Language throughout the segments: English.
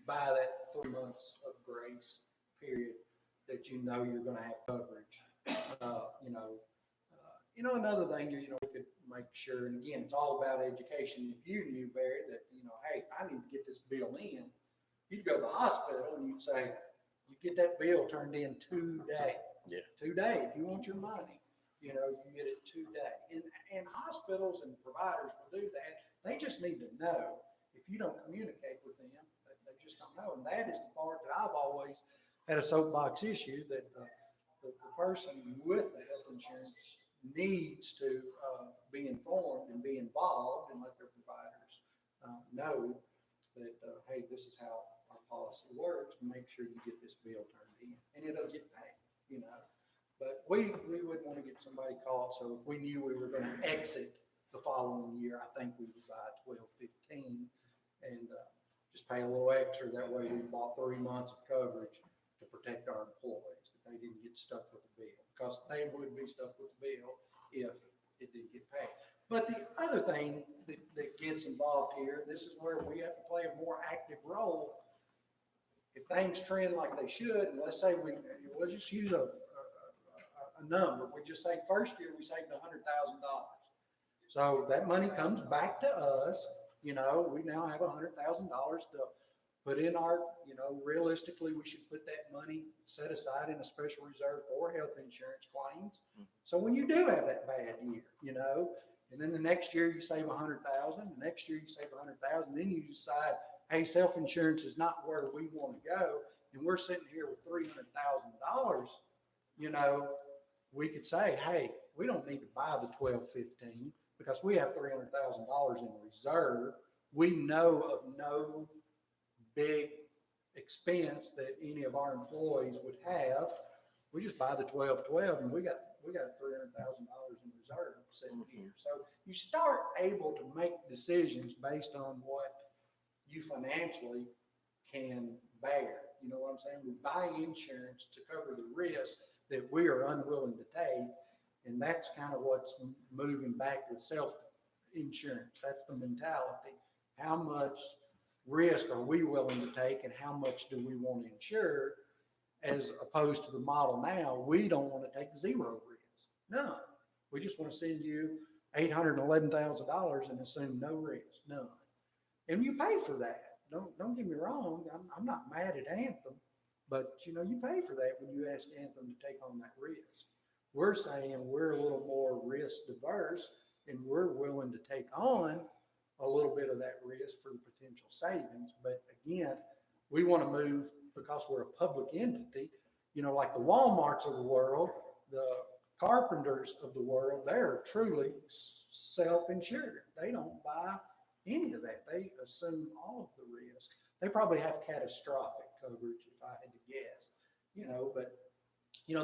buy that 3 months of grace period that you know you're going to have coverage. Uh, you know, another thing, we could make sure, and again, it's all about education. If you knew, Barry, that, hey, I need to get this bill in, you'd go to the hospital and you'd say, you get that bill turned in today. Yeah. Today, if you want your money, you get it today. And hospitals and providers will do that. They just need to know. If you don't communicate with them, they just don't know. And that is the part that I've always had a soapbox issue, that the person with the health insurance needs to be informed and be involved and let their providers know that, hey, this is how our policy works. Make sure you get this bill turned in, and it'll get paid, But we wouldn't want to get somebody caught. So if we knew we were going to exit the following year, I think we would buy 12/15 and just pay a little extra. That way we bought 3 months of coverage to protect our employees, that they didn't get stuck with the bill, because they would be stuck with the bill if it didn't get paid. But the other thing that gets involved here, this is where we have to play a more active role. If things trend like they should, and let's say we'll just use a number. We just say first year we saved $100,000. So that money comes back to us. We now have $100,000 to put in our, realistically, we should put that money set aside in a special reserve for health insurance claims. So when you do have that bad year, and then the next year you save $100,000, the next year you save $100,000, then you decide, hey, self-insurance is not where we want to go, and we're sitting here with $300,000, we could say, hey, we don't need to buy the 12/15 because we have $300,000 in reserve. We know of no big expense that any of our employees would have. We just buy the 12/12, and we got $300,000 in reserve sitting here. So you start able to make decisions based on what you financially can bear. You know what I'm saying? We buy insurance to cover the risk that we are unwilling to take, and that's kind of what's moving back with self-insurance. That's the mentality. How much risk are we willing to take, and how much do we want to insure, as opposed to the model now? We don't want to take zero risk. None. We just want to send you $811,000 and assume no risk. None. And you pay for that. Don't get me wrong. I'm not mad at Anthem, but you pay for that when you ask Anthem to take on that risk. We're saying we're a little more risk diverse, and we're willing to take on a little bit of that risk for the potential savings. But again, we want to move, because we're a public entity, like the Walmarts of the world, the Carpenters of the world, they're truly self-insured. They don't buy any of that. They assume all of the risk. They probably have catastrophic coverage, if I had to guess, but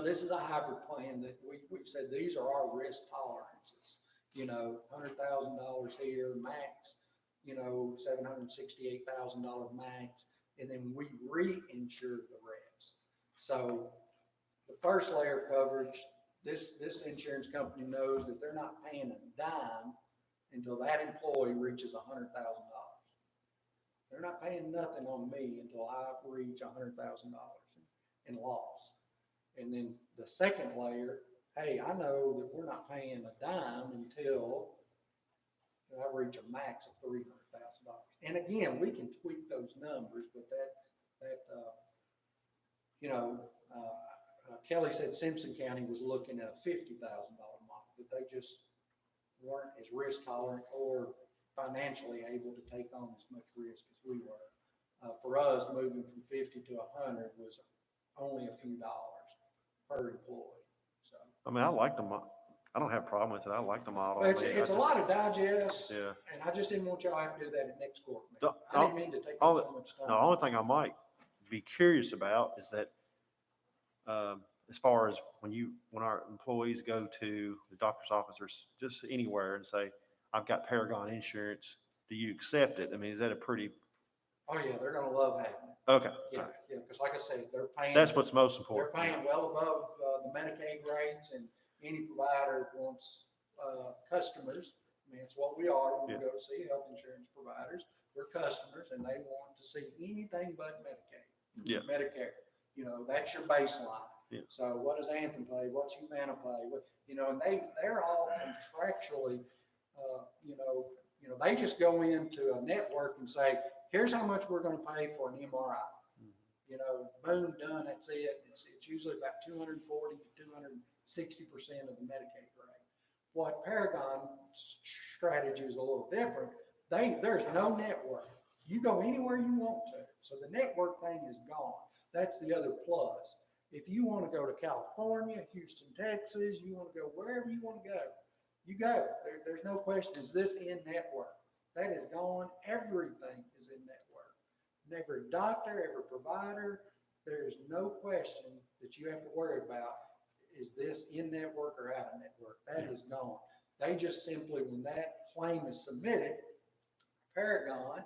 this is a hybrid plan that we've said these are our risk tolerances. $100,000 here max, $768,000 max, and then we reinsure the rest. So the first layer of coverage, this insurance company knows that they're not paying a dime until that employee reaches $100,000. They're not paying nothing on me until I reach $100,000 in loss. And then the second layer, hey, I know that we're not paying a dime until I reach a max of $300,000. And again, we can tweak those numbers, but Kelly said Simpson County was looking at a $50,000 model, but they just weren't as risk tolerant or financially able to take on as much risk as we were. For us, moving from 50 to 100 was only a few dollars per employee. So I mean, I like the model. I don't have a problem with it. I like the model. It's a lot of digest, yeah. And I just didn't want y'all to have to do that at next court meeting. I didn't mean to take up so much time. The only thing I might be curious about is that as far as when our employees go to the doctor's office or just anywhere and say, I've got Paragon insurance, do you accept it? I mean, is that a pretty... Oh yeah, they're going to love having it. Okay. Yeah, because like I said, they're paying... That's what's most important. They're paying well above the Medicaid rates, and any provider wants customers. I mean, it's what we are when we go to see health insurance providers. we're customers and they want to see anything but Medicaid. Yeah. Medicare, you know, that's your baseline. Yeah. So what does Anthem pay? What's Humana pay? What, you know, and they're all contractually, they just go into a network and say, here's how much we're going to pay for an MRI. You know, boom, done, that's it. It's usually about 240 to 260% of the Medicaid rate. What Paragon's strategy is a little different. There's no network. You go anywhere you want to. So the network thing is gone. That's the other plus. If you want to go to California, Houston, Texas, you want to go wherever you want to go, you go. There's no question, is this in network? That is gone. Everything is in network. Every doctor, every provider, there's no question that you have to worry about, is this in network or out of network? That is gone. They just simply, when that claim is submitted, Paragon,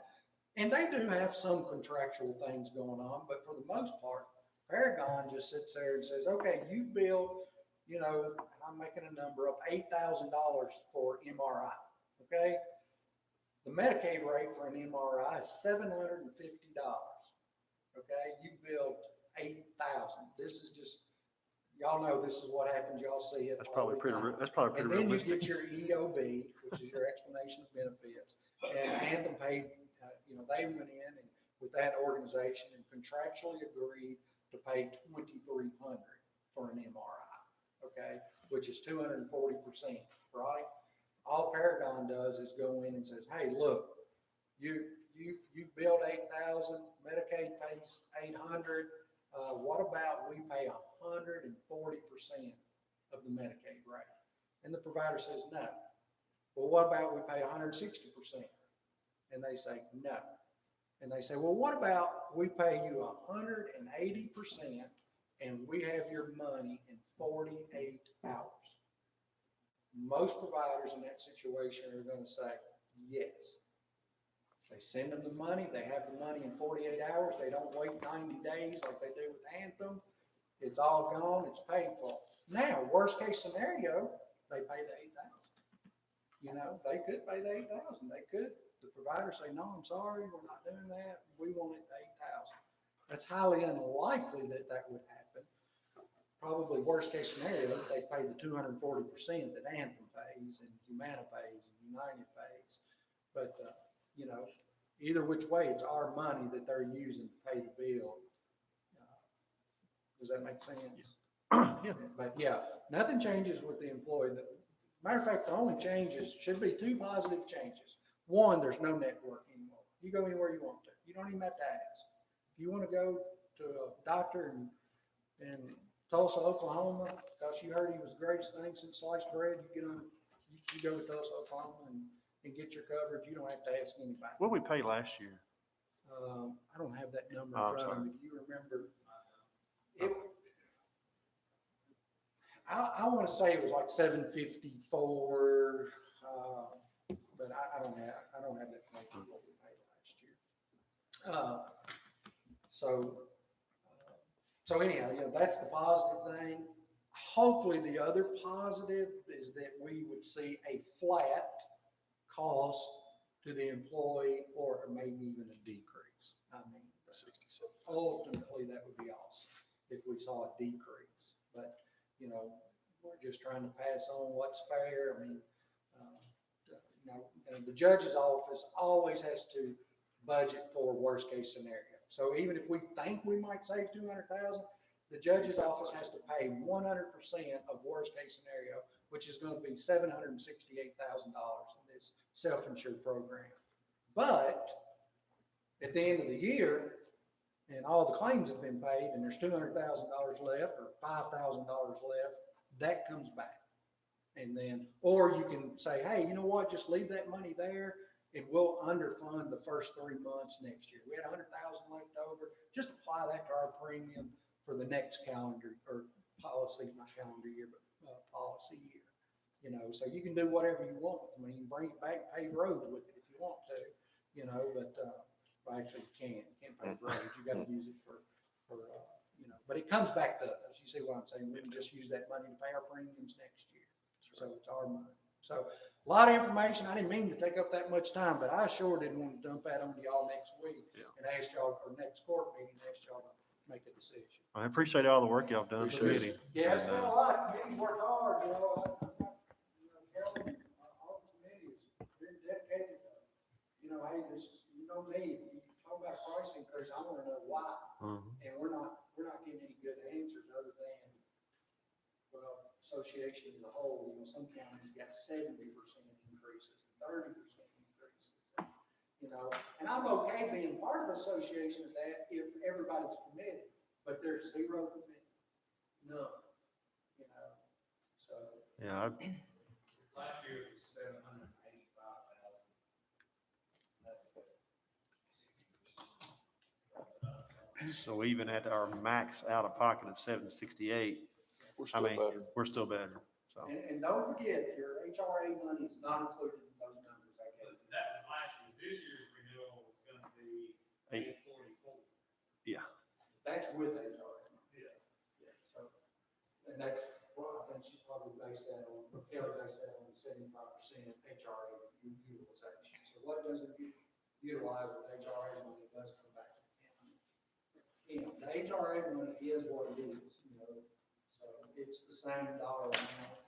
and they do have some contractual things going on, but for the most part, Paragon just sits there and says, okay, you've billed, you know, I'm making a number up, $8,000 for MRI, okay? The Medicaid rate for an MRI is $750, okay? You billed $8,000. This is just, y'all know this is what happens, y'all see it. That's probably pretty And then you realistic. get your EOB, which is your explanation of benefits. And Anthem paid, they went in and with that organization and contractually agreed to pay $2,300 for an MRI, okay, which is 240%, right? All Paragon does is go in and says, hey, look, you billed $8,000, Medicaid pays $800. What about we pay 140% of the Medicaid rate? And the provider says no. Well, what about we pay 160%? And they say no. And they say, well, what about we pay you 180% and we have your money in 48 hours? Most providers in that situation are going to say yes. They send them the money. They have the money in 48 hours. They don't wait 90 days like they do with Anthem. It's all gone. It's paid for. Now, worst case scenario, they pay the $8,000. You know, they could pay the $8,000. They could. The provider say, no, I'm sorry, we're not doing that. We want it $8,000. That's highly unlikely that that would happen. Probably worst case scenario, they pay the 240% that Anthem pays and Humana pays and United pays. But, either which way, it's our money that they're using to pay the bill. Does that make sense? Yeah. But yeah, nothing changes with the employee. Matter of fact, the only changes should be two positive changes. One, there's no network anymore. You go anywhere you want to. You don't even have to ask. If you want to go to a doctor in Tulsa, Oklahoma, because you heard he was the greatest thing since sliced bread, you go to Tulsa, Oklahoma and get your coverage. You don't have to ask anybody. What did we pay last year? I don't have that number Oh, in front of me. Do you remember? I want to say it was like 754, but I don't have that number what we paid last year. So anyhow, that's the positive thing. Hopefully the other positive is that we would see a flat cost to the employee or maybe even a decrease. I mean, ultimately that would be awesome if we saw a decrease, but we're just trying to pass on what's fair. I mean, the judge's office always has to budget for worst case scenario. So even if we think we might save $200,000, the judge's office has to pay 100% of worst case scenario, which is going to be $768,000 in this self-insured program. But at the end of the year, and all the claims have been paid, and there's $200,000 left or $5,000 left, that comes back. And then, or you can say, hey, you know what, just leave that money there and we'll underfund the first 3 months next year. We had $100,000 left over, just apply that to our premium for the next calendar or policy, not calendar year, but policy year. So you can do whatever you want. I mean, you can bring it back, pave roads with it if you want to, but actually you can't pave roads. You got to use it for but it comes back to us. You see what I'm saying? We can just use that money to pay our premiums next year. So it's our money. So a lot of information. I didn't mean to take up that much time, but I sure didn't want to dump that on y'all next week and ask y'all for next court meeting, ask y'all to make a decision. I appreciate all the work y'all have done for the Appreciate committee. Yeah, it's And, been a lot. Committees work hard, you know. Kelly, all the committees, been dedicated. You know, hey, this is, you know me, you talk about price increase, I want to know why. Mhm. And we're not getting any good answers other than, well, association as a whole, you know, some counties got 70% increases, 30% increases. You know, and I'm okay being part of an association of that if everybody's committed, but there's zero commitment. None. You know, so. Yeah, Last year was 785,000. so even at our max out of pocket of 768, We're I still mean, better. we're still better. So, And don't forget, your HRA money is not included in those numbers I gave you. That was last year. This year's renewal was gonna be 844. yeah. That's with HRA. Yeah. Yeah, so, and that's, well, I think she probably based that on, Kelly based that on the 75% HRA utilization. So what doesn't get utilized with HRA money does come back to the county. You know, the HRA money is what it is, you know, so it's the same dollar amount.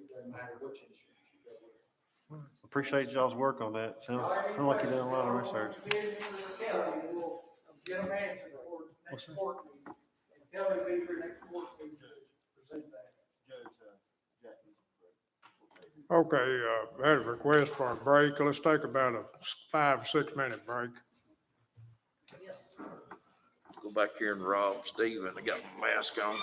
It doesn't matter which insurance you go with. Appreciate y'all's work on that. Sounds like you're doing a lot of research. Kelly, we'll get them answered before next court meeting. And Kelly will be here next court meeting to present that. Okay, I had a request for a break. Let's take about a 5 or 6 minute break. Go back here and rob Steven. I got my mask on.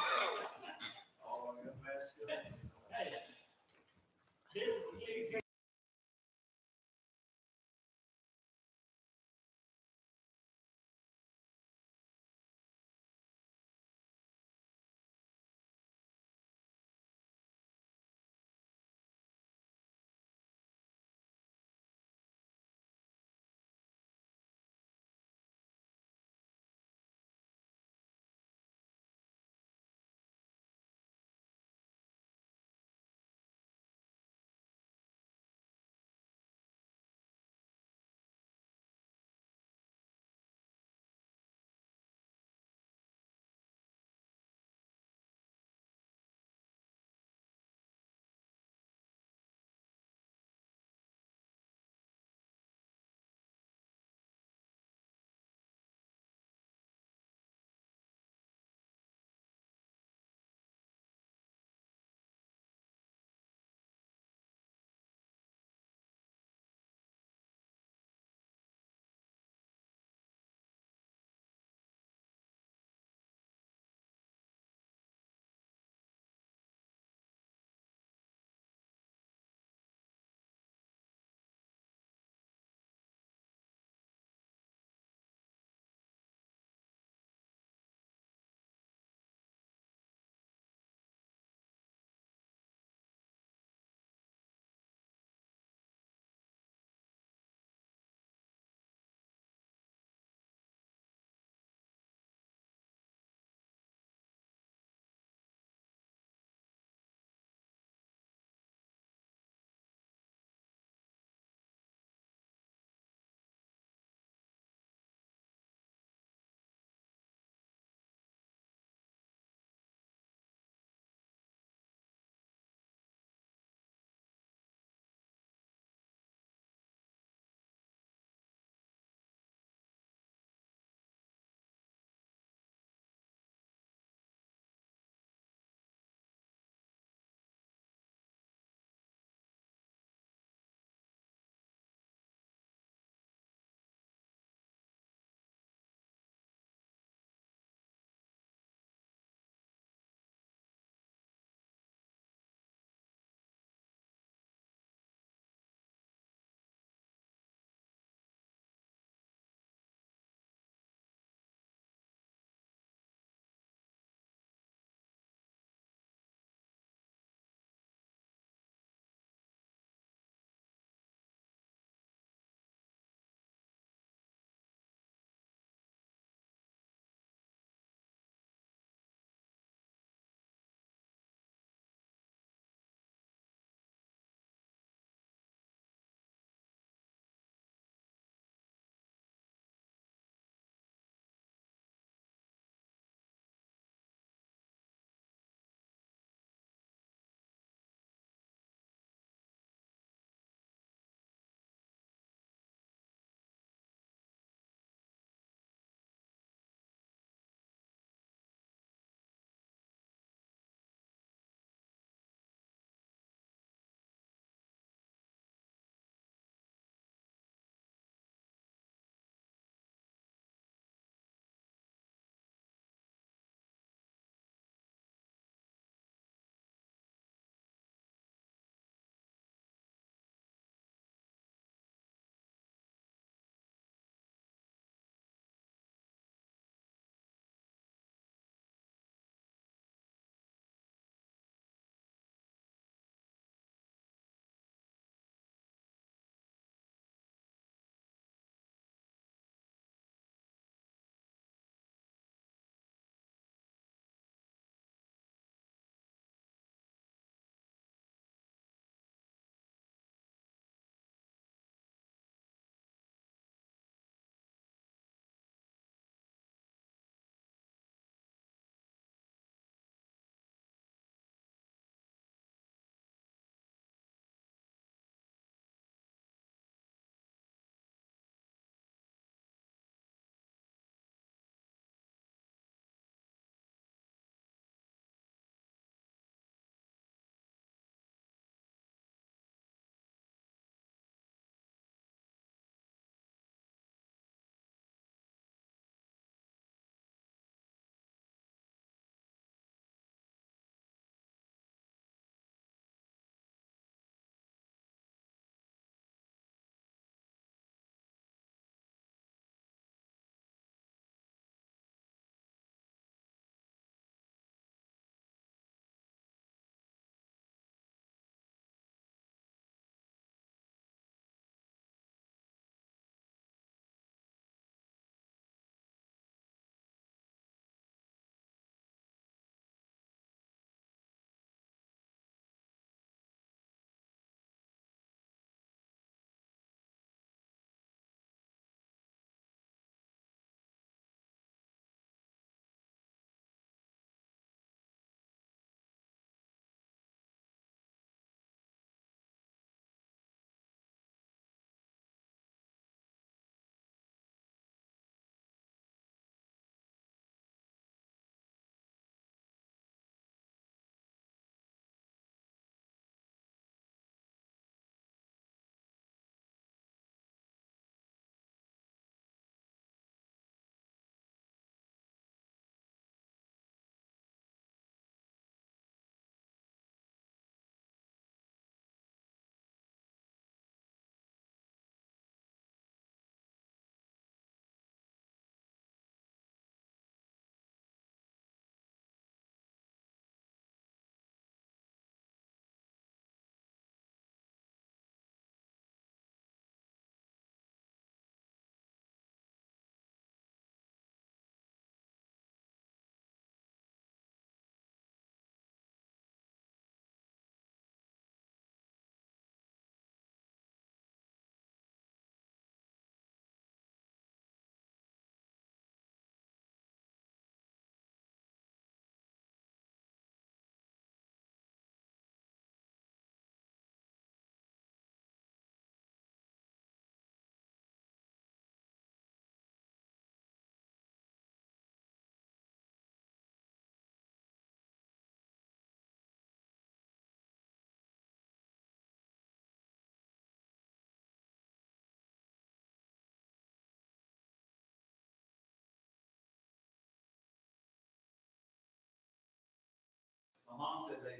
mom said they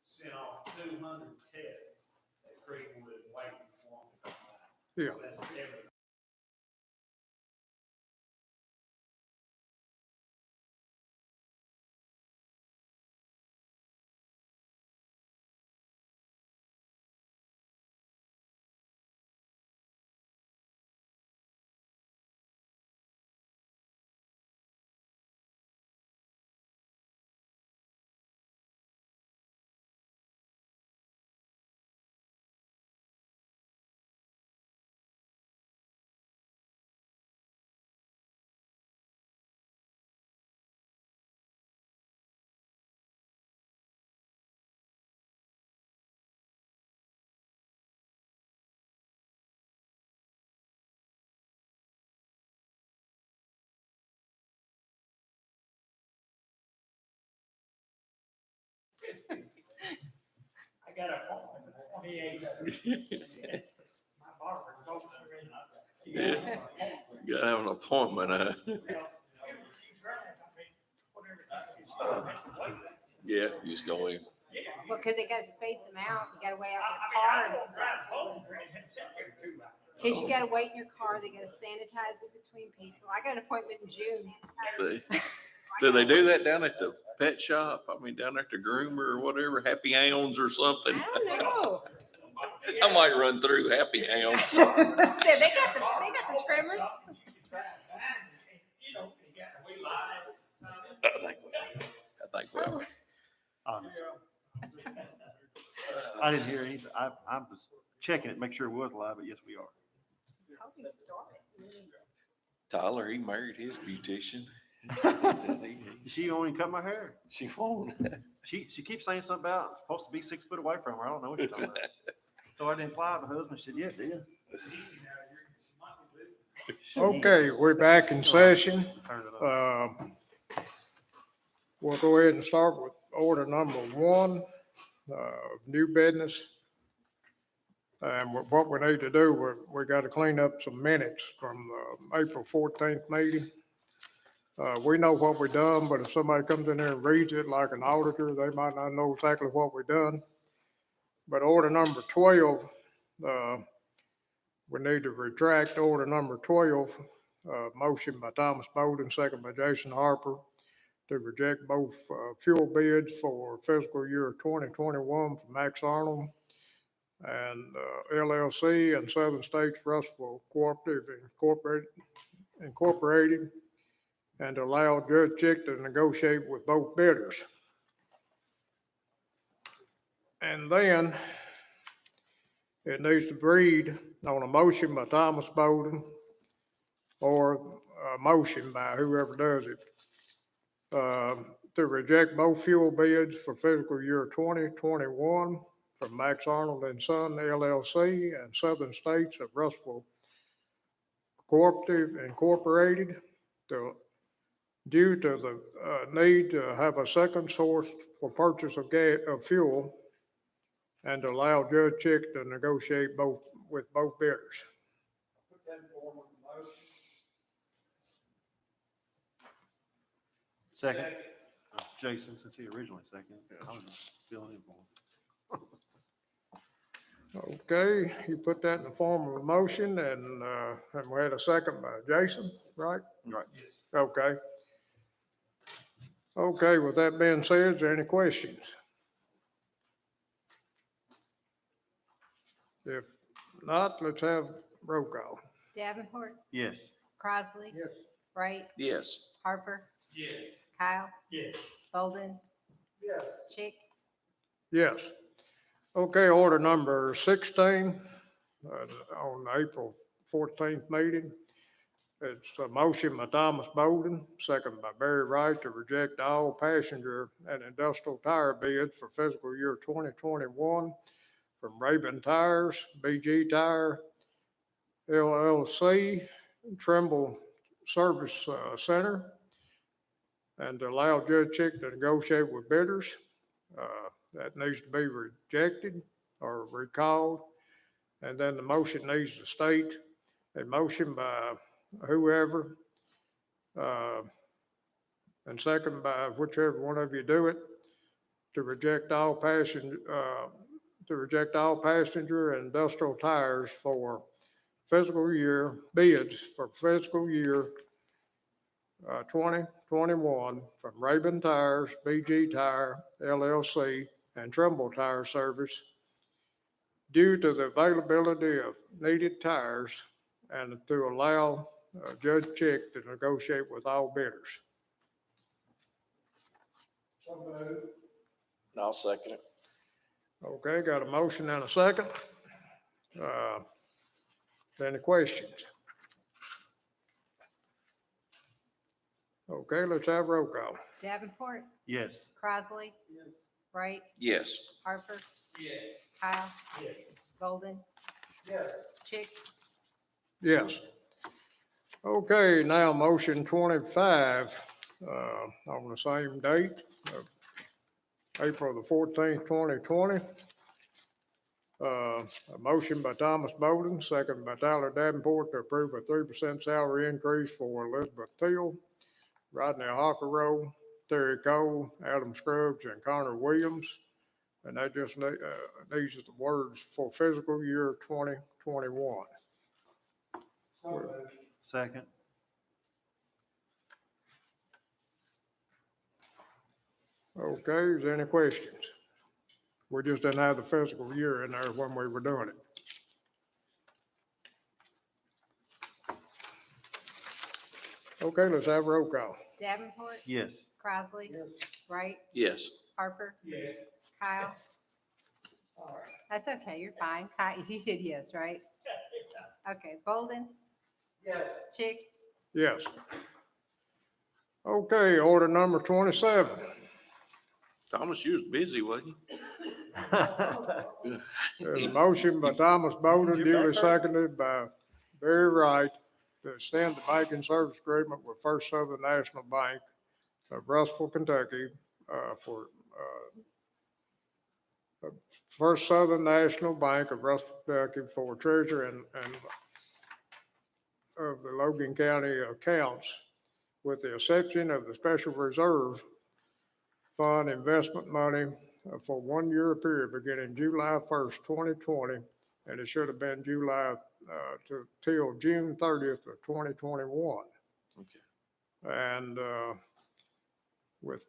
sent off 200 tests that Creekwood waiting for them to come back. Yeah. So that's everything. I got a appointment for 28. My barber goes to Yeah. You gotta have an appointment, yeah, you just go in. Well, cause they gotta space them out, you gotta wait out your car and stuff. Cause you gotta wait in your car, they gotta sanitize it between people. I got an appointment in June. Do they do that down at the pet shop? I mean, down at the groomer or whatever, Happy Hounds or something? I don't know. I might run through Happy Hounds. So they got the trimmers. I think well. Honestly. I didn't hear anything. I was checking it, make sure it was live, but yes, we are. Hope he started. Tyler, he married his beautician. She don't even cut my hair. She won't. She keeps saying something about supposed to be 6 foot away from her. I don't know what she's talking about. So I didn't imply my husband said, yeah, dear. Okay, we're back in session. Turn it up. We'll go ahead and start with order number 1, new business. And what we need to do, we got to clean up some minutes from the April 14th meeting. We know what we done, but if somebody comes in there and reads it like an auditor, they might not know exactly what we done. But order number 12, we need to retract order number 12, motion by Thomas Bowden, second by Jason Harper, to reject both fuel bids for fiscal year 2021 for Max Arnold and LLC and Southern States Russell Cooperative Incorporated, and to allow Judge Chick to negotiate with both bidders. And then it needs to read on a motion by Thomas Bowden or a motion by whoever does it, to reject both fuel bids for fiscal year 2021 from Max Arnold and Son LLC and Southern States of Russell Cooperative Incorporated due to the need to have a second source for purchase of fuel, and to allow Judge Chick to negotiate with both bidders. Put that in form of a motion. Second. Jason, since he originally seconded, I was filling in for him. Okay, you put that in the form of a motion, and we had a second by Jason, right? Right. Okay. Okay, with that being said, is there any questions? If not, let's have roll call. Davenport, Yes. Crossley. Yes. Wright, Yes. Harper, Yes. Kyle, Yes. Bolden, Yes. Chick, Yes. Okay, order number 16, on the April 14th meeting. It's a motion by Thomas Bowden, second by Barry Wright, to reject all passenger and industrial tire bids for fiscal year 2021 from Raven Tires, BG Tire, LLC, Trimble Service Center, and to allow Judge Chick to negotiate with bidders. That needs to be rejected or recalled. And then the motion needs to state a motion by whoever, and second by whichever one of you do it, to reject all passenger and industrial tires for fiscal year, bids for fiscal year 2021 from Raven Tires, BG Tire LLC, and Trimble Tire Service due to the availability of needed tires and to allow Judge Chick to negotiate with all bidders. I'll second it. Okay, got a motion and a second. Any questions? Okay, let's have roll call. Davenport, Yes. Crossley, Wright, Yes. Harper, Yes. Kyle, Yes. Golden, Yes. Chick, Yes. Okay, now motion 25, on the same date, of April the 14th, 2020. A motion by Thomas Bowden, second by Tyler Davenport to approve a 3% salary increase for Elizabeth Teal, Rodney Hockerow, Terry Cole, Adam Scruggs, and Connor Williams. And that just needs the words for fiscal year 2021. Second. Okay, is there any questions? We just didn't have the fiscal year in there when we were doing it. Okay, let's have a roll call. Davenport, Yes. Crossley, Wright, Yes. Harper, Yes. Kyle. That's okay, you're fine. Kyle, you said yes, right? Okay, Bolden, Yes. Chick, Yes. Okay, order number 27. Thomas, you was busy, wasn't you? There's a motion by Thomas Bowden, duly seconded by Barry Wright, to extend the banking service agreement with First Southern National Bank of Russellville, Kentucky, for First Southern National Bank of Russellville, Kentucky for treasurer and of the Logan County accounts, with the exception of the special reserve fund investment money for 1 year period beginning July 1st, 2020, and it should have been July till June 30th of 2021. Okay. And with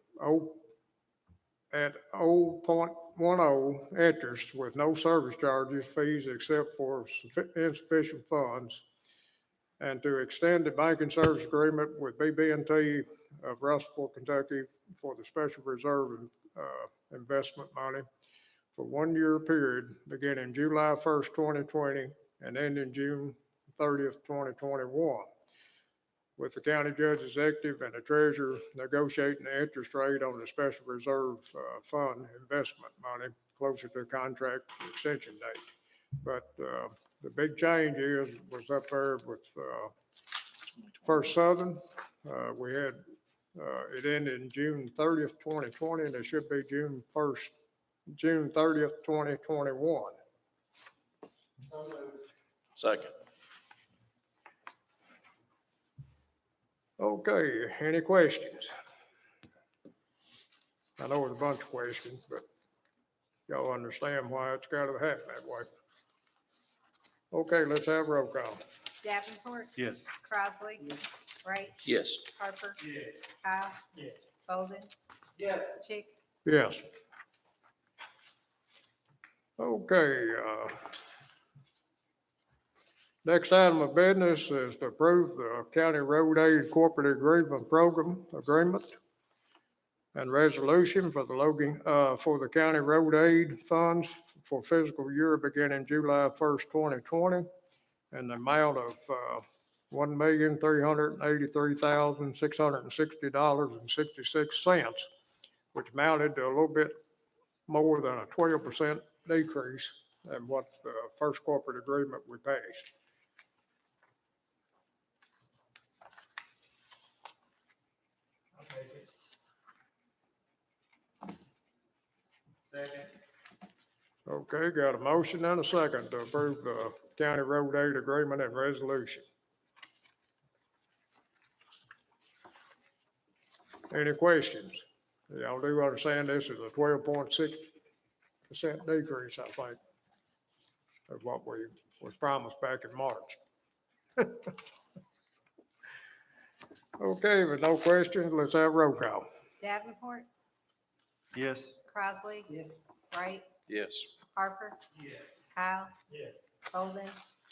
at 0.10 interest with no service charges, fees except for insufficient funds, and to extend the banking service agreement with BB&T of Russellville, Kentucky for the special reserve investment money for 1 year period beginning July 1st, 2020 and ending June 30th, 2021. With the county judge executive and the treasurer negotiating the interest rate on the special reserve fund investment money closer to contract extension date. But the big change was up there with First Southern. We had, it ended in June 30th, 2020, and it should be June 30th, 2021. Second. Okay, any questions? I know it's a bunch of questions, but y'all understand why it's got to happen that way. Okay, let's have roll call. Davenport, Yes. Crossley, Wright, Yes. Harper, Yes. Kyle, Yes. Bolden, Yes. Chick, Yes. Okay, next item of business is to approve the County Road Aid Corporate Agreement Program Agreement and resolution for the County Road Aid Funds for fiscal year beginning July 1st, 2020, and the amount of $1,383,660.66, which amounted to a little bit more than a 12% decrease than what the first corporate agreement we passed. I'll take it. Second. Okay, got a motion and a second to approve the county road aid agreement and resolution. Any questions? Y'all do understand this is a 12.6% decrease, I think, of what was promised back in March. Okay, with no questions, let's have roll call. Davenport, Yes. Crossley. Yeah. Wright, Yes. Harper, Yes. Kyle. Yeah. Bolden,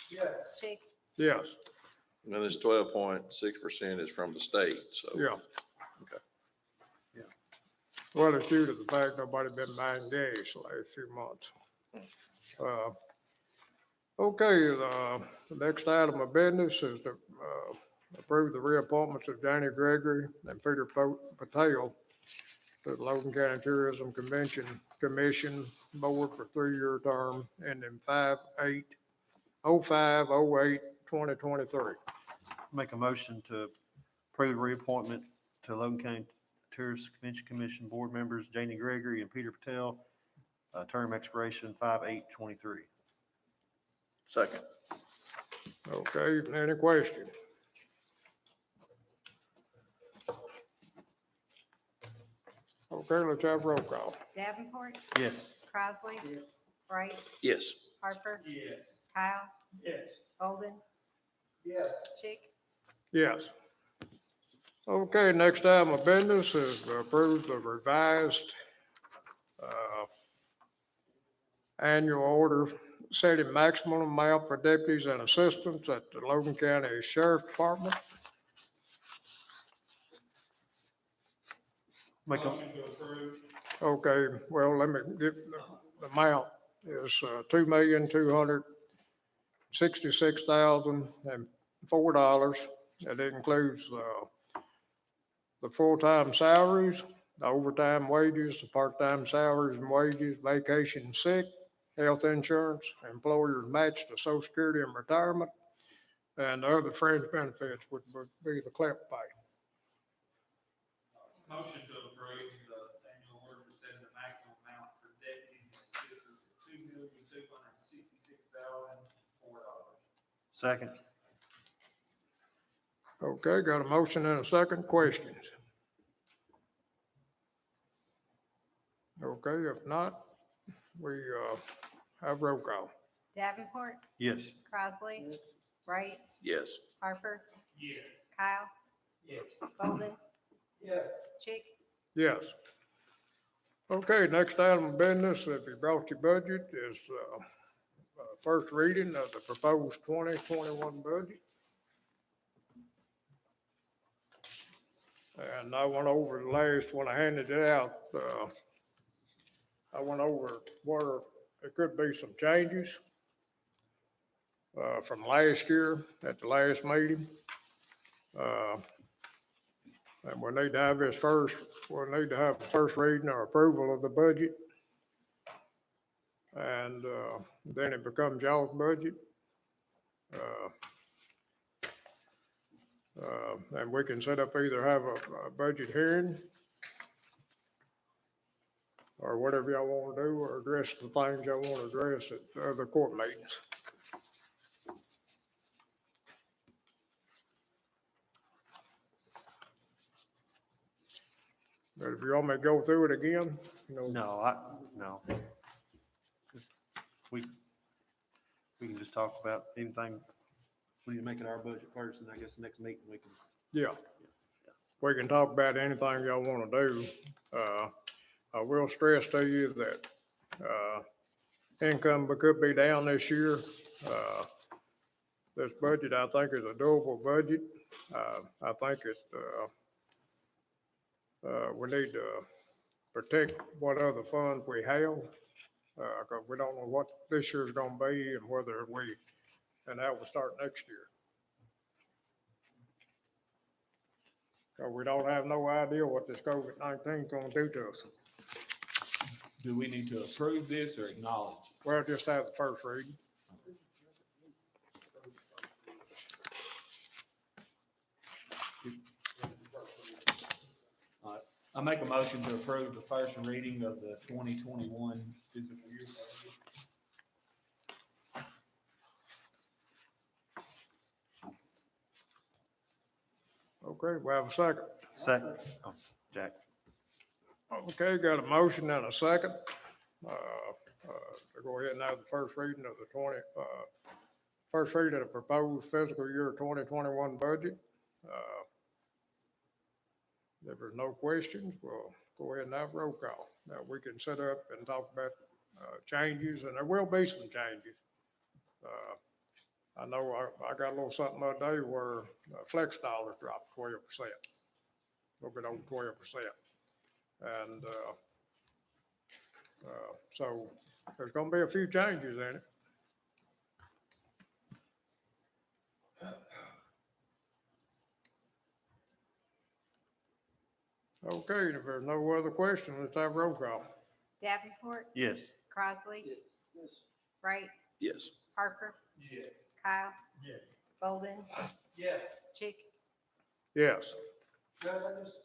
Yes. Chick. Yes, And this 12.6% is from the state, so. yeah. Okay. Yeah. Well, it's due to the fact nobody been buying gas the last few months. Okay, the next item of business is to approve the reappointments of Johnny Gregory and Peter Patel to the Logan County Tourism Commission Board for 3-year term ending 5/8/2023. Make a motion to approve reappointment to Logan County Tourist Convention Commission Board members Janie Gregory and Peter Patel, term expiration 5/8/23. Second. Okay, any question? Okay, let's have roll call. Davenport, Yes. Crossley. Wright, Yes. Harper, Yes. Kyle. Yes. Bolden, Yes. Chick. Yes. Okay, next item of business is to approve the revised annual order setting maximum amount for deputies and assistants at the Logan County Sheriff Department. Make a, Motion to approve. Okay, well, let me get, the amount is $2,266,004. That includes the full-time salaries, the overtime wages, the part-time salaries and wages, vacation and sick, health insurance, employers matched to Social Security and retirement, and the other fringe benefits would be the CLEP pay. Motion to approve the annual order for setting the maximum amount for deputies and assistants at $2,266,004. second. Okay, got a motion and a second. Questions? Okay, if not, we have roll call. Davenport, Yes. Crossley. Wright, Yes. Harper, Yes. Kyle. Yes. Bolden, Yes. Chick. Yes. Okay, next item of business that we brought you budget is first reading of the proposed 2021 budget. And I went over the last, when I handed it out, I went over where there could be some changes from last year at the last meeting. And we need to have the first reading or approval of the budget. And then it becomes y'all's budget. And we can set up either have a budget hearing or whatever y'all want to do, or address the things y'all want to address at the other court meetings. But if you want me to go through it again, No, no. We can just talk about anything. We need to make it our budget first, and I guess the next meeting we can. yeah. We can talk about anything y'all want to do. I will stress to you that income could be down this year. This budget, I think, is a doable budget. I think we need to protect what other funds we have, because we don't know what this year's gonna be and and that will start next year. Because we don't have no idea what this COVID-19 is gonna do to us. Do we need to approve this or acknowledge? Well, just have the first reading. I make a motion to approve the first reading of the 2021 fiscal year budget. Okay, we have a second. Second. Oh, Jack. Okay, got a motion and a second. To go ahead and have the first reading of the first reading of the proposed fiscal year 2021 budget. If there's no questions, we'll go ahead and have roll call. Now, we can sit up and talk about changes, and there will be some changes. I know I got a little something the other day where flex dollars dropped 12%, a little bit over 12%. And so there's gonna be a few changes in it. Okay, if there's no other questions, let's have roll call. Davenport, Yes. Crossley, Yes. Wright, Yes. Parker, Yes. Kyle, Yeah. Bolden, Yes. Chick. Yes. Judge, I just,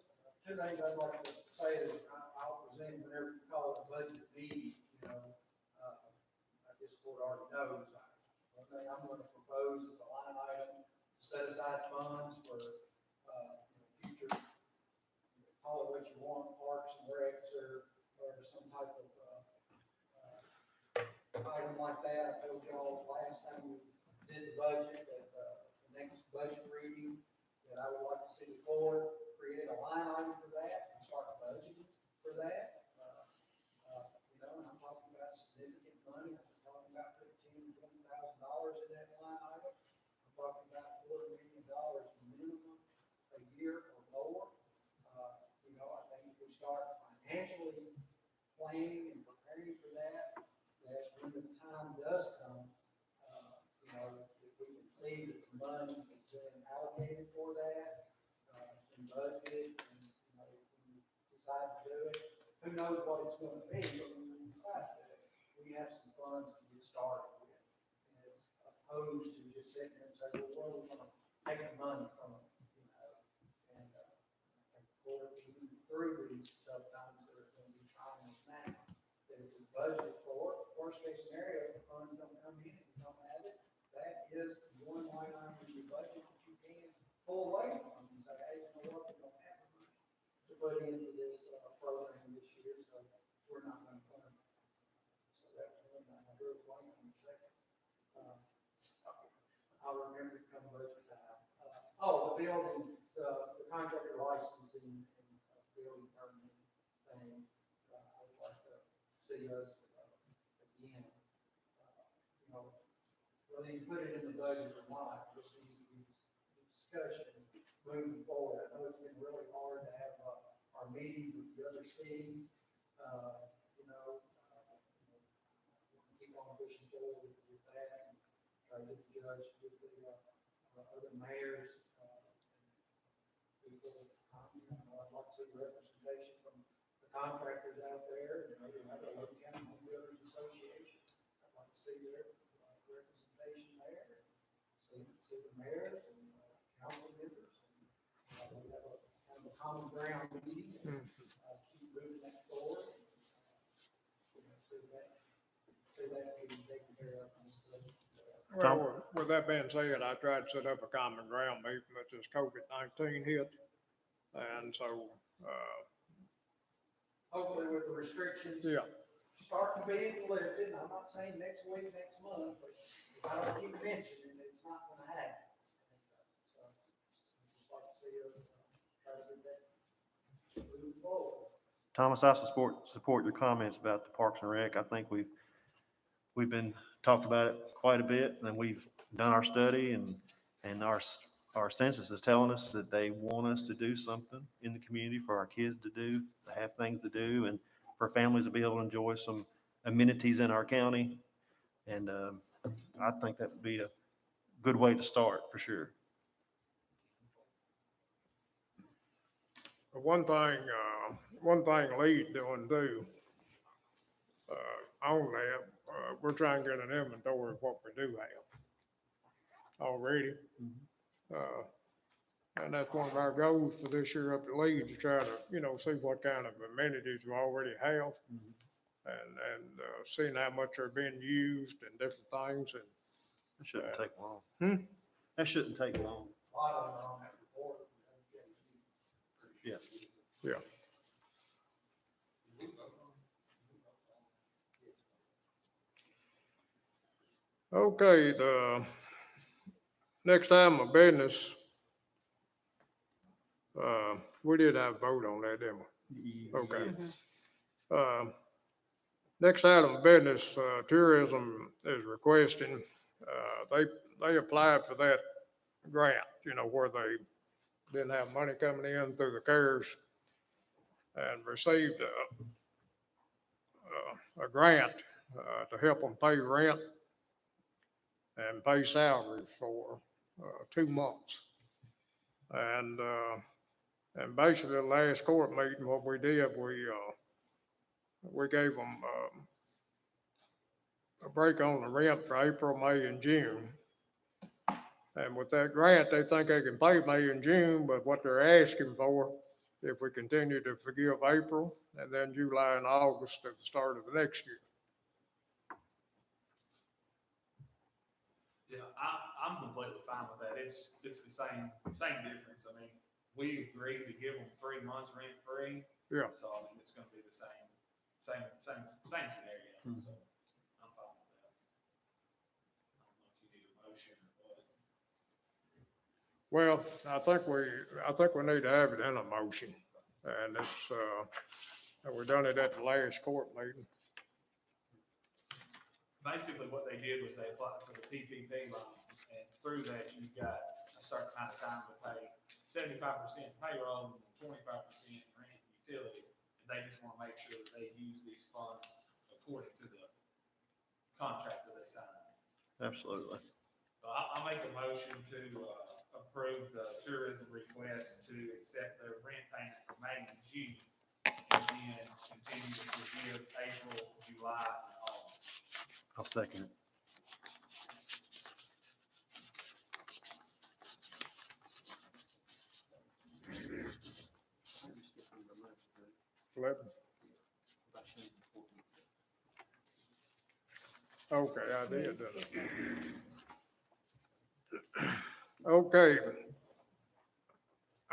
two things I'd like to say is I'll present whenever you call it a budget meeting, I guess the board already knows. One thing I'm gonna propose is a line item, to set aside funds for, future, call it what you want, parks and recs or some type of, item like that. I told y'all last time we did the budget, that, the next budget reading, that I would like to see the board create a line item for that and start budgeting for that. And I'm talking about significant money. I'm talking about $15,000 to $20,000 in that line item. I'm talking about $250,000 minimum a year or more. I think if we start financially planning and preparing for that, that when the time does come, if we can see that the money has been allocated for that, and budgeted, and, if we decide to do it, who knows what it's gonna be, but when we decide to do it, we have some funds to get started with. As opposed to just sitting there and saying, well, we're gonna take the money from them, and, I think for even through these tough times that are gonna be trying us now, that if we budget for it, worst case scenario, if the funds don't come in, we don't have it, that is one line item in your budget that you can pull away from and say, hey, you know what, we don't have the money to put into this, program this year, so we're not gonna fund it. So that's one thing I really like on the second. I'll remember to come budget time. The building, the contractor licensing and building permit thing, I would like to see us, again, whether you put it in the budget or not, just these discussions moving forward. I know it's been really hard to have, our meetings with the other cities, keep on pushing forward with that, and try to get the judge, get the, other mayors, people, I'd like to see representation from the contractors out there, we have a Logan County Home Builders Association. I'd like to see their, representation there, see the mayors and, council members, and, we have a, kind of a common ground meeting, and, keep moving that forward. See that being taken care of. Well, with that being said, I tried to set up a common ground meeting, but this COVID-19 hit. And so, Hopefully with the restrictions. yeah, Starting to be lifted, and I'm not saying next week, next month, but if I don't keep mentioning it, it's not gonna happen. So, I just like to see us, try to get that moving forward. Thomas, I support your comments about the Parks and Rec. I think we've been talked about it quite a bit, and we've done our study, and our census is telling us that they want us to do something in the community for our kids to do, to have things to do, and for families to be able to enjoy some amenities in our county. And I think that would be a good way to start, for sure. but one thing Lee's doing too, on that, we're trying to get an inventory of what we do have already. And that's one of our goals for this year up at Lee, to try to, see what kind of amenities we already have. And seeing how much are being used and different things, and That shouldn't take long. Hmm? That shouldn't take long. A lot of them are on that report. Yeah. yeah. Okay, the next item of business, we did have a vote on that, didn't we? Okay. Next item of business, tourism is requesting, they applied for that grant, where they didn't have money coming in through the CARES and received a grant to help them pay rent and pay salaries for 2 months. And basically, the last court meeting, what we did, we gave them a break on the rent for April, May, and June. And with that grant, they think they can pay May and June, but what they're asking for, if we continue to forgive April, and then July and August at the start of the next year. Yeah, I'm completely fine with that. It's the same difference. I mean, we agreed to give them 3 months rent free. Yeah. So I mean, it's gonna be the same scenario. So I'm fine with that. I don't know if you need a motion or what. Well, I think we need to have it in a motion, and it's, and we done it at the last court meeting. Basically, what they did was they applied for the PPP loan, and through that, you've got a certain amount of time to pay 75% payroll and 25% rent and utilities. And they just want to make sure that they use these funds according to the contract that they signed. Absolutely. So I'll make a motion to approve the tourism request to accept their rent payment for May and June, and then continue to forgive April, July, and August. I'll second it. Okay, I did. Okay. I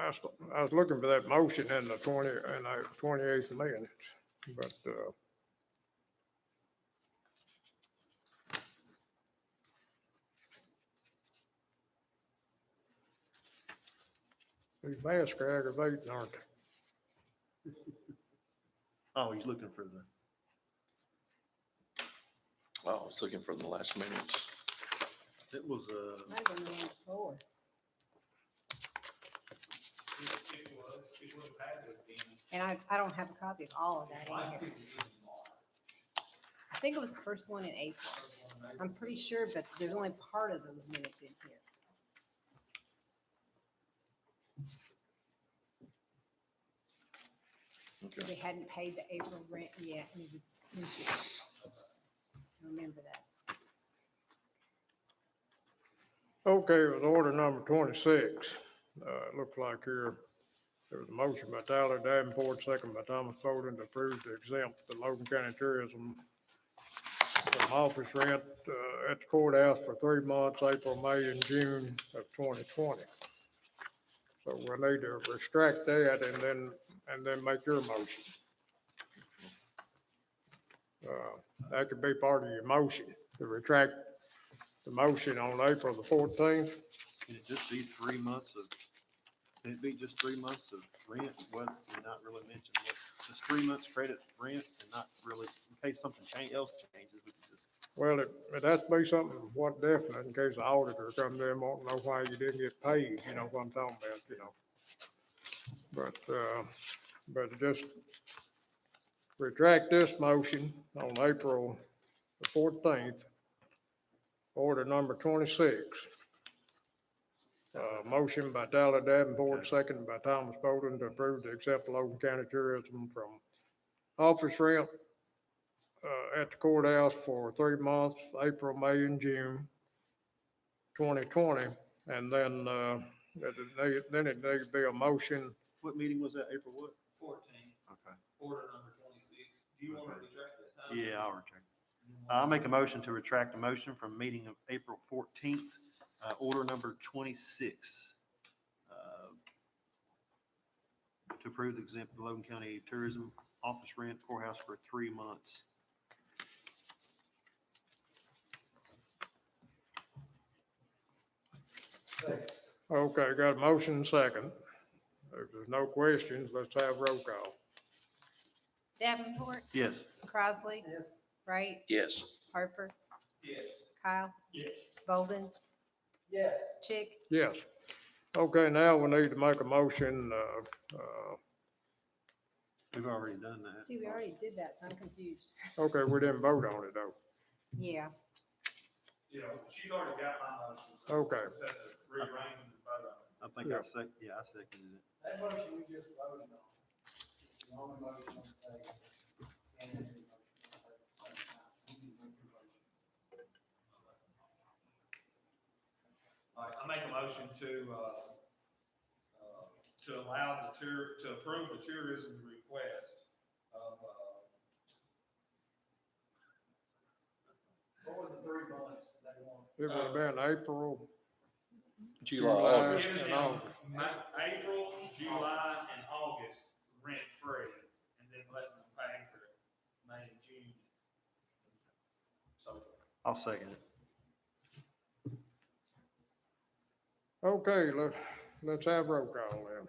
was looking for that motion in the 28th minutes, but, these masks are aggravating, aren't they? Oh, he's looking for the, Oh, I was looking for the last minutes. it was, Might have been on the floor. It would have had to have been. And I don't have a copy of all of that in here. I think it was the first one in April. I'm pretty sure, but there's only part of those minutes in here. Because they hadn't paid the April rent yet, and it was in June. I remember that. Okay, it was order number 26. It looked like here, there was a motion by Tyler Davenport, second by Thomas Bowden, to approve to exempt the Logan County Tourism from office rent at the courthouse for 3 months, April, May, and June of 2020. So we need to restrict that and then make your motion. That could be part of your motion, to retract the motion on April the 14th. can it just be 3 months of, can it be just 3 months of rent? What, and not really mention what, just 3 months credit rent and not really, in case something else changes, we can just. Well, it has to be something what definite, in case the auditor comes in and won't know why you didn't get paid, you know what I'm talking about, But just retract this motion on April the 14th, order number 26. Motion by Tyler Davenport, second by Thomas Bowden, to approve to accept Logan County Tourism from office rent at the courthouse for 3 months, April, May, and June 2020. And then it needs to be a motion. What meeting was that, April what? 14, Okay. order number 26. Do you want to retract that time? Yeah, I'll retract. I'll make a motion to retract the motion from meeting of April 14th, order number 26. To approve the exempt Logan County Tourism office rent courthouse for 3 months. Okay, got a motion and second. If there's no questions, let's have roll call. Davenport, Yes. Crossley, Yes. Wright, Yes. Harper, Yes. Kyle, Yes. Bolden, Yes. Chick, Yes. Okay, now we need to make a motion, We've already done that. see, we already did that, so I'm confused. okay, we didn't vote on it though. Yeah, You know, she's already got my motion. so Okay. just have to rearrange and vote on it. I think Yeah. I seconded it. That motion we just voted on. It's the only motion on the table. And the motion on the table. You can make your motion. All right, I make a motion to allow to approve the tourism's request of, What were the 3 months they want? It would have been April, July, July. August. giving and them August. April, July, and August rent-free, and then letting them pay for May and June. So, I'll second it. Okay, let's have roll call then.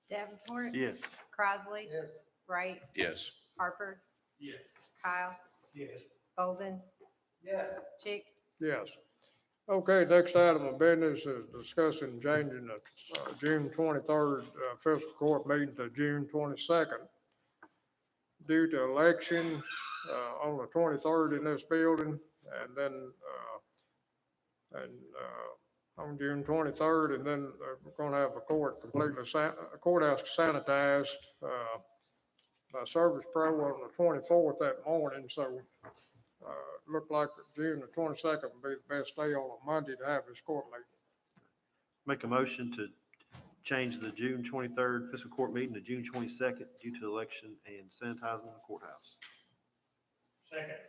Davenport, Yes. Crossley, Yes. Wright, Yes. Harper, yes. Kyle, Yes. Bolden, Yes. Chick, Yes. Okay, next item of business is discussing changing the June 23rd fiscal court meeting to June 22nd. Due to election on the 23rd in this building, and then on June 23rd, and then we're going to have a courthouse sanitized by Service Pro on the 24th that morning, so looked like June the 22nd would be the best day on a Monday to have this court meeting. Make a motion to change the June 23rd fiscal court meeting to June 22nd due to election and sanitizing the courthouse. Second.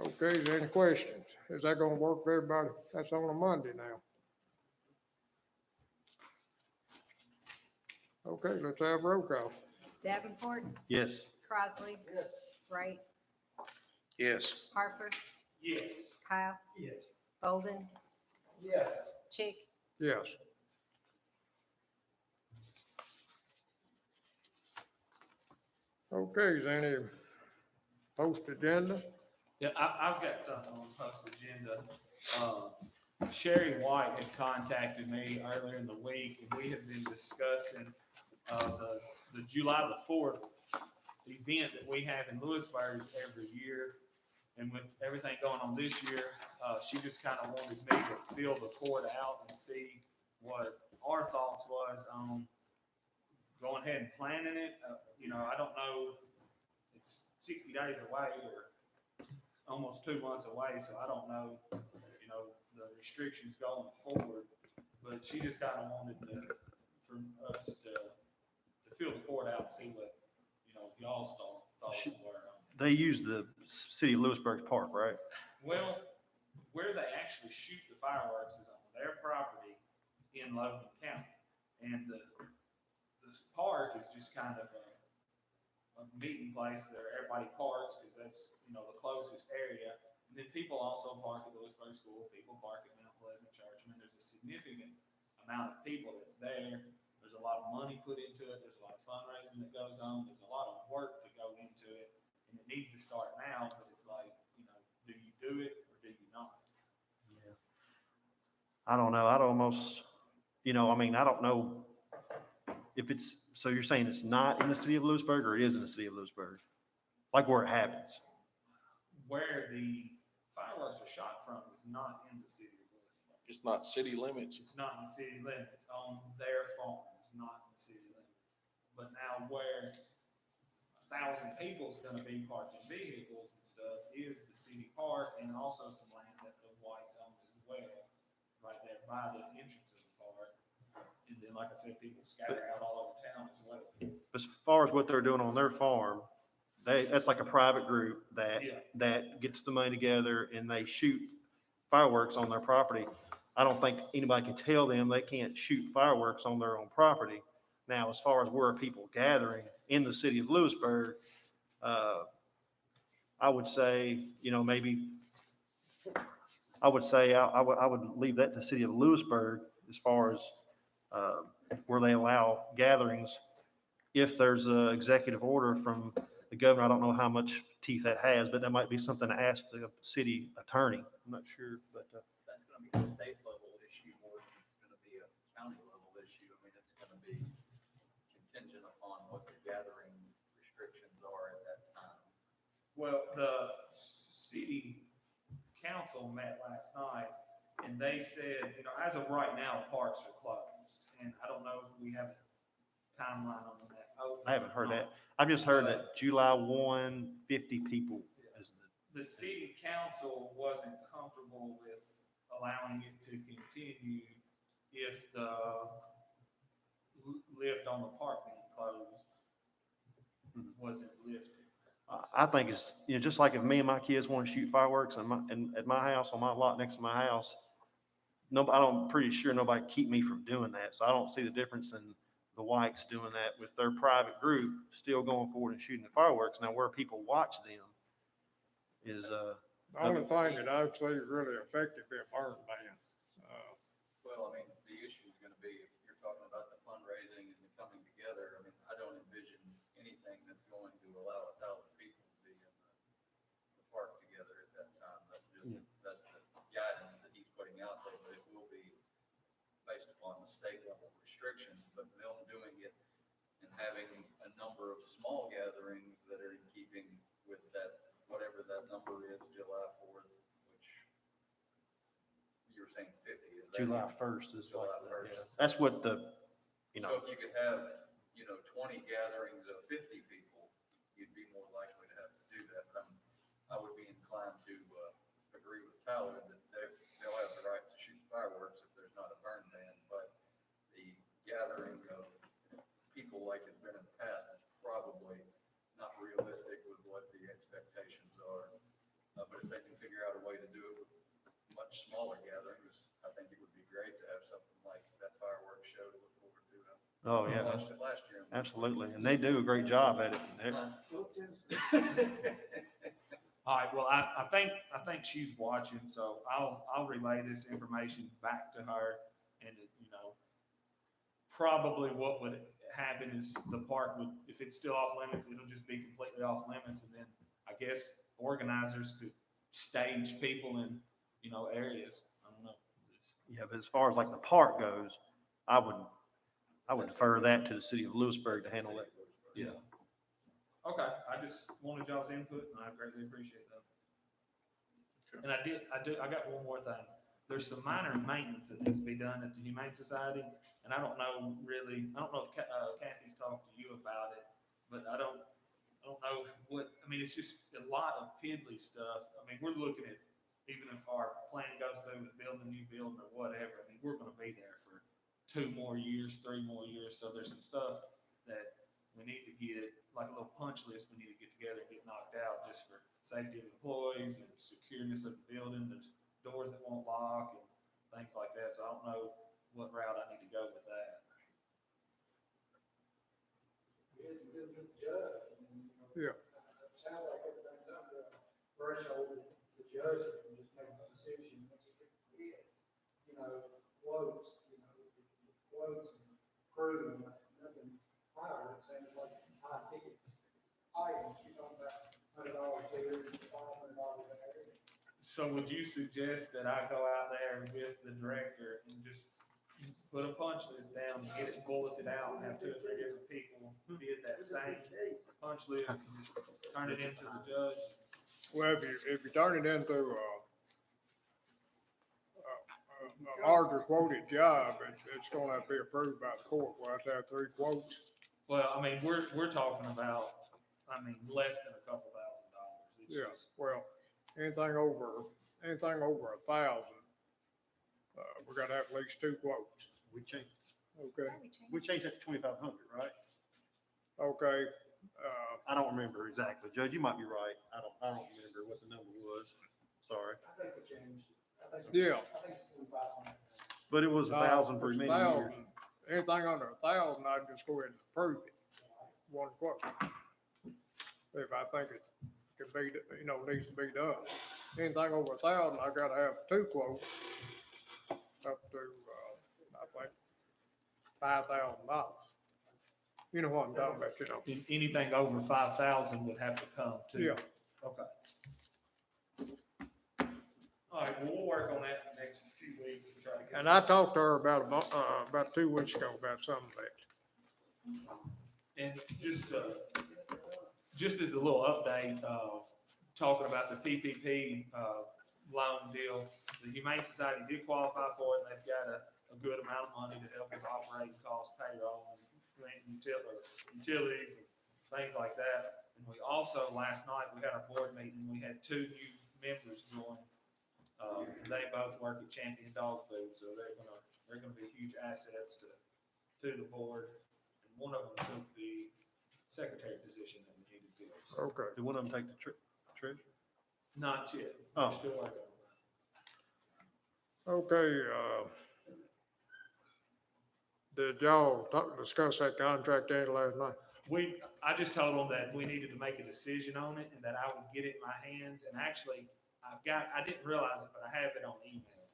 Okay, is there any questions? Is that gonna work for everybody? That's on a Monday now. Okay, let's have roll call. Davenport, Yes. Crossley, Yes. Wright, Yes. Harper, Yes. Kyle, Yes. Bolden, Yes. Chick, Yes. Okay, is there any post agenda? Yeah, I've got something on the post agenda. Sherry White had contacted me earlier in the week, and we have been discussing, the July the 4th event that we have in Lewisburg every year. And with everything going on this year, she just kind of wanted me to fill the court out and see what our thoughts was on going ahead and planning it. You know, I don't know, it's 60 days away or almost 2 months away, so I don't know, you know, the restrictions going forward. But she just kind of wanted for us to fill the court out and see what, you know, y'all's thoughts were on it. They use the city of Lewisburg Park, right? Well, where they actually shoot the fireworks is on their property in Logan County. And this park is just kind of a meeting place there. Everybody parks because that's, you know, the closest area. And then people also park at Lewisburg School. People park at Mount Pleasant Church. I mean, there's a significant amount of people that's there. There's a lot of money put into it. There's a lot of fundraising that goes on. There's a lot of work to go into it. And it needs to start now, but it's like, you know, do you do it or do you not? I don't know. I'd almost, you know, I mean, I don't know if it's, so you're saying it's not in the city of Lewisburg or it is in the city of Lewisburg? Like where it happens? Where the fireworks are shot from is not in the city of Lewisburg. It's not city limits. It's not in the city limits. It's on their farm. It's not in the city limits. But now where 1,000 people is gonna be parked in vehicles and stuff is the city park and also some land that the Whites own as well, right there by the entrance of the park. And then, like I said, people scatter out all over town as well. As far as what they're doing on their farm, that's like a private group Yeah. that gets the money together and they shoot fireworks on their property. I don't think anybody can tell them they can't shoot fireworks on their own property. Now, as far as where are people gathering in the city of Lewisburg, I would say, you know, maybe I would say I would leave that to the city of Lewisburg as far as where they allow gatherings. If there's an executive order from the governor, I don't know how much teeth that has, but that might be something to ask the city attorney. I'm not sure, but That's gonna be a state level issue more than it's gonna be a county level issue. I mean, it's gonna be contingent upon what the gathering restrictions are at that time. Well, the city council met last night and they said, you know, as of right now, parks are closed. And I don't know if we have a timeline on that. I haven't heard that. I've just heard that July 1, 50 people is The city council wasn't comfortable with allowing it to continue if the lift on the park being closed wasn't lifted. I think it's, you know, just like if me and my kids want to shoot fireworks at my house, on my lot next to my house, nobody, I'm pretty sure nobody can keep me from doing that. So I don't see the difference in the whites doing that with their private group, still going forward and shooting the fireworks. Now, where people watch them is, The only thing that I'd say really effective be a burn ban. Well, I mean, the issue is gonna be, if you're talking about the fundraising and the coming together, I mean, I don't envision anything that's going to allow 1,000 people to be in the park together at that time. That's the guidance that he's putting out there, but it will be based upon the state level restrictions, but them doing it and having a number of small gatherings that are in keeping with that, whatever that number is, July 4th, which you were saying 50, is that? July 1st is like, July 1st. yeah. That's what the, you know, So if you could have, 20 gatherings of 50 people, you'd be more likely to have to do that. I would be inclined to agree with Tyler that they'll have the right to shoot fireworks if there's not a burn ban, but the gathering of people like it's been in the past is probably not realistic with what the expectations are. But if they can figure out a way to do it with much smaller gatherings, I think it would be great to have something like that fireworks show to look forward to. oh, yeah, Watched it last year. absolutely. And they do a great job at it. All right, well, I think she's watching, so I'll relay this information back to her. And, probably what would happen is the park would, if it's still off limits, it'll just be completely off limits. And then I guess organizers could stage people in, areas. I don't know. Yeah, but as far as like the park goes, I would defer that to the city of Lewisburg to handle that. Yeah. Okay, I just wanted y'all's input and I greatly appreciate that. And I got one more thing. There's some minor maintenance that needs to be done at the Humane Society, and I don't know if Kathy's talked to you about it, but I don't know it's just a lot of piddly stuff. I mean, we're looking at, even if our plan goes through with building a new building or whatever, I mean, we're gonna be there for 2 more years, 3 more years, so there's some stuff that we need to get, like a little punch list we need to get together and get knocked out just for safety of employees and secureness of the building. There's doors that won't lock and things like that, so I don't know what route I need to go with that. Yeah. Sounds like everything's under a threshold, the judge can just make a decision once it gets to bids. Quotes, quotes and crew and nothing higher, it seems like high ticket items, you're talking about $100 here, $500 there. So would you suggest that I go out there with the director and just put a punch list down, and get it bulleted out, and have 2 or 3 different people bid that same punch list and just turn it into the judge? Well, if you turn it into a larger quoted job, it's gonna have to be approved by the court. We'll have to have 3 quotes. Well, I mean, we're talking about, less than a couple $1,000. It's Yeah, just- well, anything over 1,000, we gotta have at least 2 quotes. We changed Okay, that to 2,500, right? okay, I don't remember exactly. Judge, you might be right. I don't remember what the number was. Sorry. I think we changed. Yeah. I think it's 2,500. But it was 1,000 for it's many 1,000. years. Anything under 1,000, I'd just go ahead and approve it. 1 quote. If I think it can be, needs to be done. anything over 1,000, I gotta have 2 quotes up to, I think, $5,000. You know what I'm talking about, you know? Anything over 5,000 would have to come to. Yeah. Okay. All right, well, we'll work on that in the next few weeks to try to get. And I talked to her about about 2 weeks ago about some of that. And just as a little update, talking about the PPP, loan deal, the Humane Society did qualify for it. They've got a good amount of money to help with operating costs, payroll, and rent, utilities, and things like that. And we also, last night, we had our board meeting, we had 2 new members join. They both work at Champion Dog Food, so they're gonna be huge assets to the board. And one of them took the secretary position that we needed to fill. So Okay. Do one of them take the treasure? not yet. Oh. We're still working on that. Okay, did y'all discuss that contract there last night? I just told them that we needed to make a decision on it and that I would get it in my hands. And actually, I didn't realize it, but I have it on email.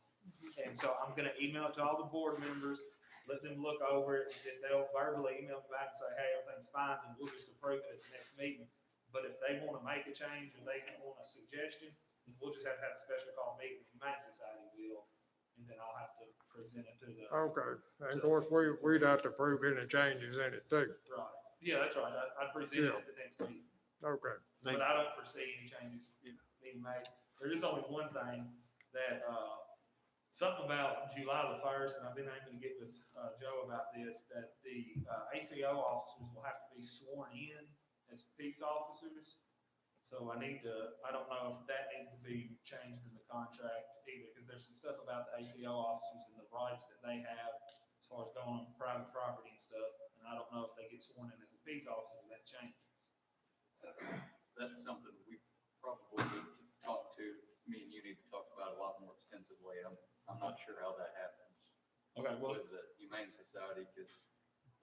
And so I'm gonna email it to all the board members, let them look over it. If they'll verbally email me back and say, hey, everything's fine, then we'll just approve it at the next meeting. But if they wanna make a change or they want a suggestion, then we'll just have to have a special call meeting, the Humane Society will, and then I'll have to present it to the. Okay, and of course, we'd have to approve any changes in it too. Right, yeah, that's right, I'd present it at the next meeting. Okay, But I don't foresee any changes being made. There is only one thing that, something about July the 1st, and I've been able to get with Joe about this, that the ACO officers will have to be sworn in as peace officers. So I don't know if that needs to be changed in the contract either, because there's some stuff about the ACO officers and the rights that they have as far as going on private property and stuff. And I don't know if they get sworn in as a peace officer, that changes. That's something we probably need to talk to, me and you need to talk about a lot more extensively. I'm not sure how that happens. Okay, well, With the Humane Society, because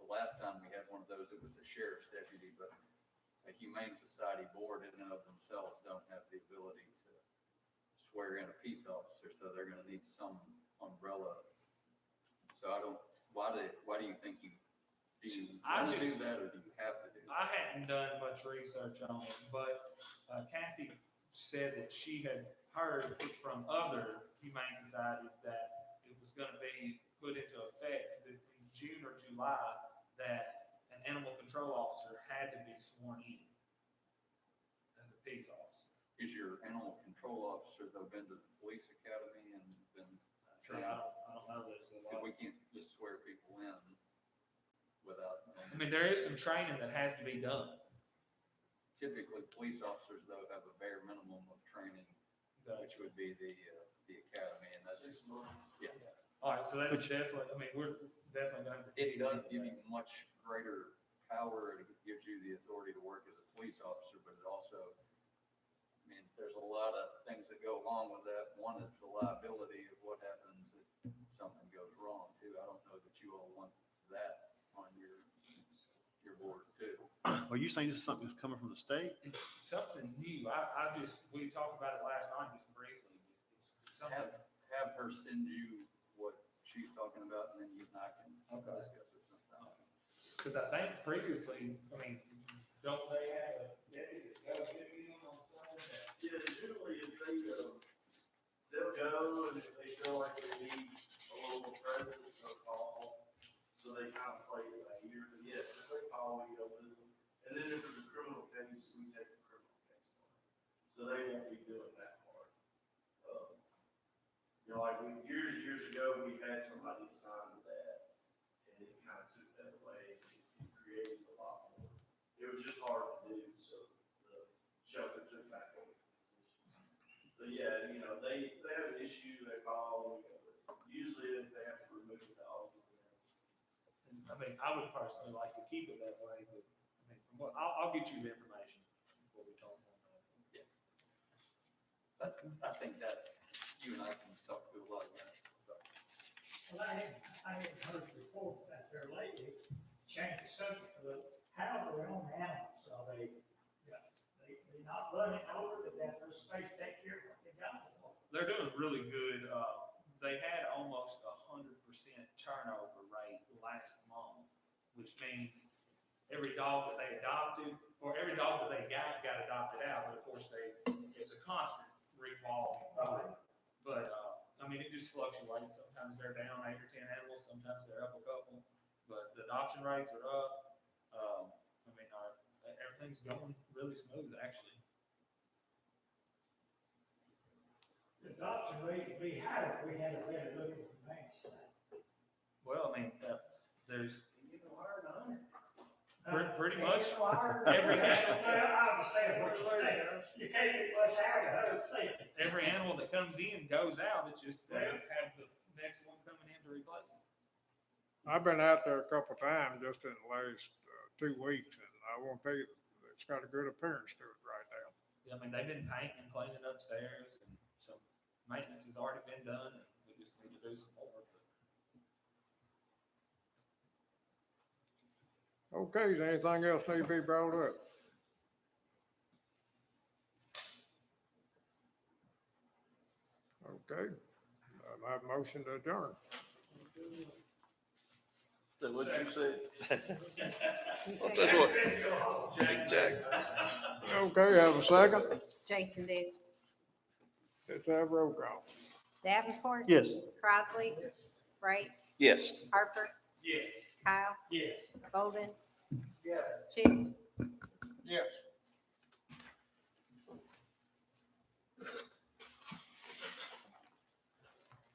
the last time we had one of those, it was the sheriff's deputy, but a Humane Society board in and of themselves don't have the ability to swear in a peace officer, so they're gonna need some umbrella. So why do you think do you want to do that, or do you have to do that? I hadn't done much research on it, but Kathy said that she had heard from other humane societies that it was gonna be put into effect in June or July, that an animal control officer had to be sworn in as a peace officer. Is your animal control officer though been to the police academy and been So I don't know this a because lot. we can't just swear people in without. I mean, there is some training that has to be done. Typically, police officers though have a bare minimum of training, which would be the academy, and that's. 6 months. Yeah. All right, so that's definitely, I mean, we're definitely going to. It does give you much greater power, it gives you the authority to work as a police officer, but it also, I mean, there's a lot of things that go along with that. One is the liability of what happens if something goes wrong too. I don't know that you all want that on your board too. Are you saying this is something that's coming from the state? It's something new. We talked about it last night just briefly. It's something. Have her send you what she's talking about, and then you and I can Okay. discuss it sometime. Because I think previously, I mean, don't they have a deputy that goes in on something that? Yeah, usually if they'll go, and if they feel like they need a little more presence, they'll call. So they kind of play it by ear, but yes, if they call, we go visit them. And then if there's a criminal case, we take the criminal case on. So they won't be doing that part. You know, like years ago, we had somebody assigned to that, and it kind of took that away. It created a lot more. It was just hard to do, so the shelter took back over the position. But yeah, you know, they have an issue, they call, we go with it. Usually if they have to remove the dog. And, I mean, I would personally like to keep it that way, but I mean, from what, I'll get you the information before we talk on that. But I think that you and I can talk to a lot of that. Well, I had heard before that their lady changed the subject a little. How are their own animals? Are they not running over? Did that little space take care of what they got? they're doing really good. They had almost 100% turnover rate last month, which means every dog that they adopted, or every dog that they got adopted out, but of course it's a constant revolving. But, I mean, it just fluctuates. Sometimes they're down 8 or 10 animals, sometimes they're up a couple, but the adoption rates are up. I mean, everything's going really smooth, actually. The adoption rate would be higher if we had a better look at the bank side. Well, I mean, there's You know, hard on. pretty much Well, every I understand what you're saying. You can't get much out of it. every animal that comes in goes out. It's just they have the next one coming in to replace it. I've been out there a couple of times just in the last 2 weeks, and I won't tell you, it's got a good appearance to it right now. I mean, they've been painting and cleaning upstairs, and some maintenance has already been done. And we just need to do some more. Okay, is there anything else need to be brought up? Okay, I have a motion to adjourn. Is that what you said? You Well, say that's what, Jack. Okay, have a second. Jason did. Let's have roll call. Davenport. Yes. Crossley. Wright. Yes. Harper. Yes. Kyle. Yes. Bolden. Yes. Chick.